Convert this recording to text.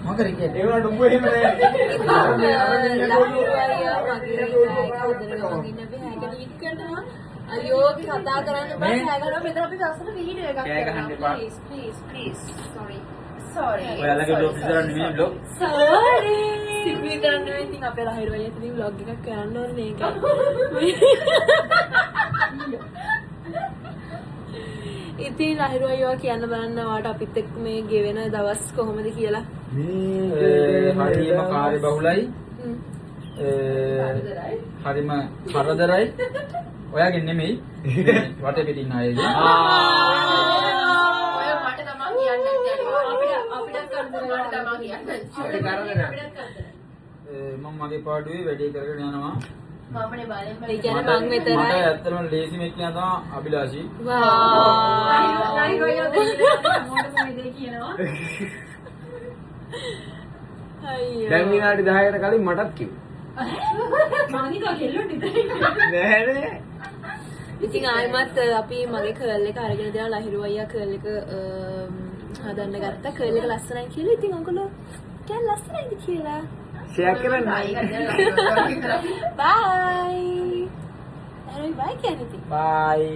මොකද කියන්නේ? ඒ වුණාට උඹ එහෙම නෑ. අයියෝ කතා කරන්න බෑ හැගනවා මෙතන අපි ලස්සන වීඩියෝ එකක් කෑ ගහන්න එපා. please sorry ඔයාලගේ බ්ලොග් විතර නෙමෙයි බ්ලොග්. sorry සිපි කරන්න ඉතින් අපේ ලහිරුවයි ඇතුලින් vlog එකක් කරන්න ඕනේ ඒක ඉතින් ලහිරුවයි ඔයා කියන්න බලන්න වාට අපිත් එක්ක මේ ගෙවෙන දවස් කොහොමද කියලා හරියම කාර්ය බහුලයි. හරිම කරදරයි. ඔයාගේ නෙමෙයි. වටේ පිටින් ආයේ. ඔය මට තමයි කියන්නේ අපිට කරදරයි තමයි කියන්නේ. අපිට මම මගේ පාඩුවේ වැඩේ කරගෙන යනවා. මමනේ බලෙන් ඒ කියන්නේ මං විතරයි. මට ඇත්තටම ලේසි මෙක් කියන තමයි අභිලාෂි. ලහිරුවයි මොකට කොහෙද කියනවා. අයියෝ. දැන් විනාඩි 10කට කලින් මටත් කිව්වා. මං හිතුවා කෙල්ලොත් විතරයි. නෑ නෑ. ඉතින් ආයෙමත් අපි මගේ කර්ල් එක අරගෙන දෙනවා ලහිරු අයියා කර්ල් එක හදන්න ගත්තා කර්ල් එක ලස්සනයි කියලා. ඉතින් ඔයගොල්ලෝ කැල් ලස්සනයිද කියලා ෂෙයා කරන්න. බයි. හරි බයි කියන්නේ. බයි.